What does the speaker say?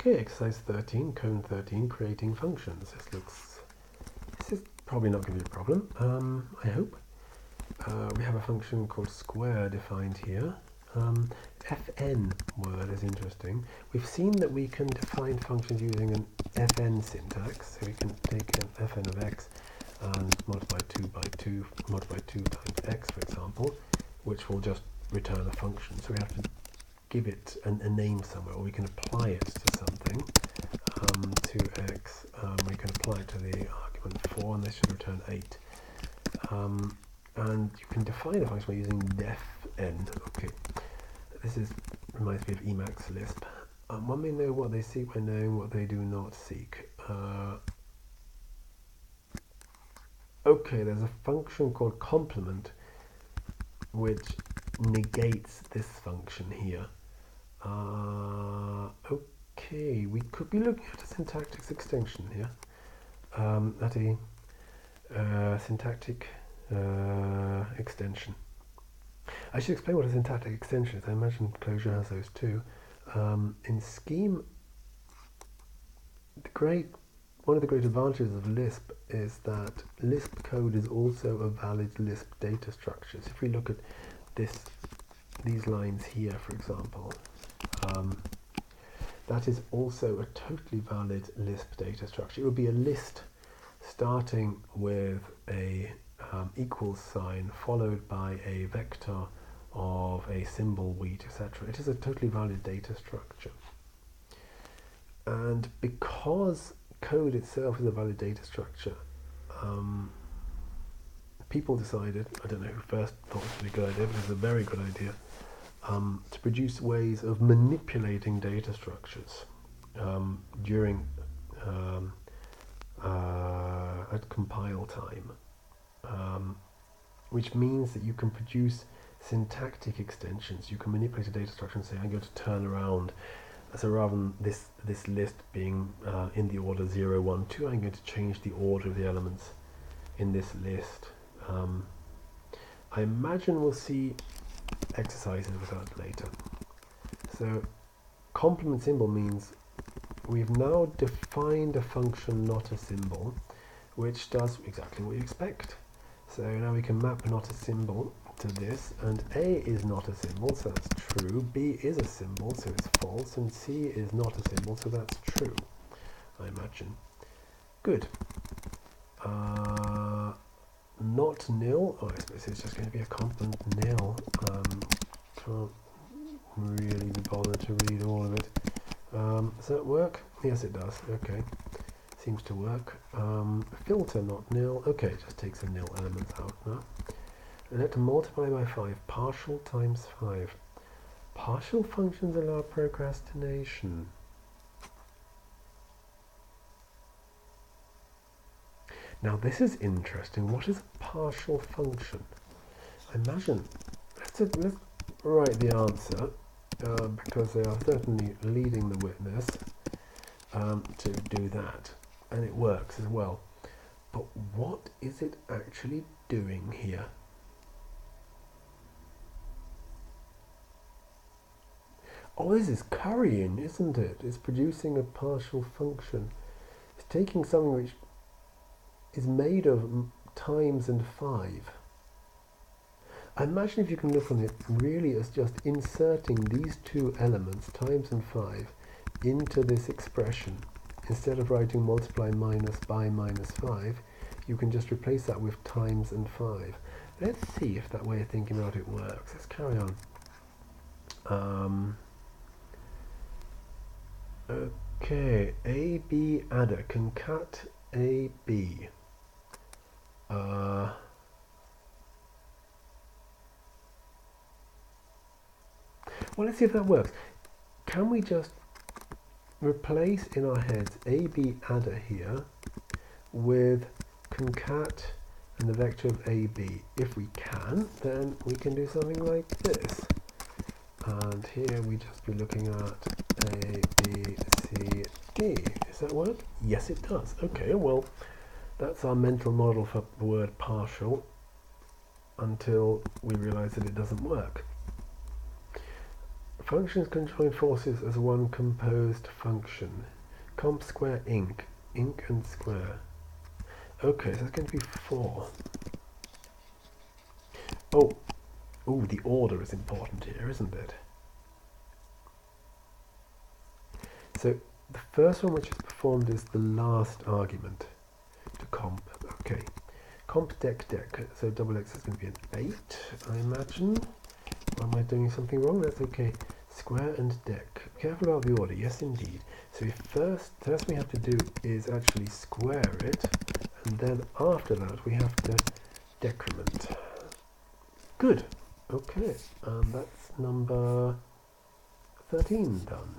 Okay, exercise 13, cone 13, creating functions. This is probably not going to be a problem, I hope. We have a function called square defined here. Fn word is interesting. We've seen that we can define functions using an fn syntax. So we can take an fn of x and multiply 2 by 2, multiply 2 times x, for example, which will just return a function. So we have to give it a name somewhere, or we can apply it to something. 2x, we can apply it to the argument 4, and this should return 8. And you can define a function by using defn. Okay, this reminds me of Emacs Lisp. One may know what they seek by knowing what they do not seek. Okay, there's a function called complement which negates this function here. Okay, we could be looking at a syntactic extension here. At a syntactic extension. I should explain what a syntactic extension is. I imagine Clojure has those too. In Scheme, one of the great advantages of Lisp is that Lisp code is also a valid Lisp data structure. So if we look at these lines here, for example, that is also a totally valid Lisp data structure. It would be a list starting with a equals sign followed by a vector of a symbol, wheat, etc. It is a totally valid data structure. And because code itself is a valid data structure, people decided, I don't know who first thought it was a good idea, but it's a very good idea, to produce ways of manipulating data structures during at compile time, which means that you can produce syntactic extensions. You can manipulate a data structure and say, I'm going to turn around. So rather than this list being in the order 0, 1, 2, I'm going to change the order of the elements in this list. I imagine we'll see exercises with that later. So complement symbol means we've now defined a function, not a symbol, which does exactly what you expect. So now we can map not a symbol to this, and A is not a symbol, so that's true. B is a symbol, so it's false, and C is not a symbol, so that's true, I imagine. Good. Not nil. Oh, I suppose it's just going to be a complement nil. Can't really be bothered to read all of it. Does that work? Yes, it does. Okay. Seems to work. Filter not nil. Okay, it just takes a nil element out now. And let to multiply by 5. Partial times 5. Partial functions allow procrastination. Now this is interesting. What is a partial function? I imagine, let's write the answer, because they are certainly leading the witness to do that. And it works as well. But what is it actually doing here? Oh, this is currying, isn't it? It's producing a partial function. It's taking something which is made of times and 5. I imagine if you can look on it really as just inserting these two elements, times and 5, into this expression. Instead of writing multiply minus by minus 5, you can just replace that with times and 5. Let's see if that way of thinking about it works. Let's carry on. Okay, AB adder, concat AB. Well, let's see if that works. Can we just replace in our heads AB adder here with concat and the vector of AB? If we can, then we can do something like this. And here we just be looking at A, B, C, D. Does that work? Yes, it does. Okay, well, that's our mental model for the word partial until we realize that it doesn't work. Functions can join forces as one composed function. Comp square inc. Inc and square. Okay, so that's going to be 4. Oh, ooh, the order is important here, isn't it? So the first one which is performed is the last argument to comp. Okay, comp dec. So double x is going to be an 8, I imagine. Or am I doing something wrong? That's okay. Square and dec. Careful about the order. Yes, indeed. So first we have to do is actually square it, and then after that we have to decrement. Good. Okay, and that's number 13 done.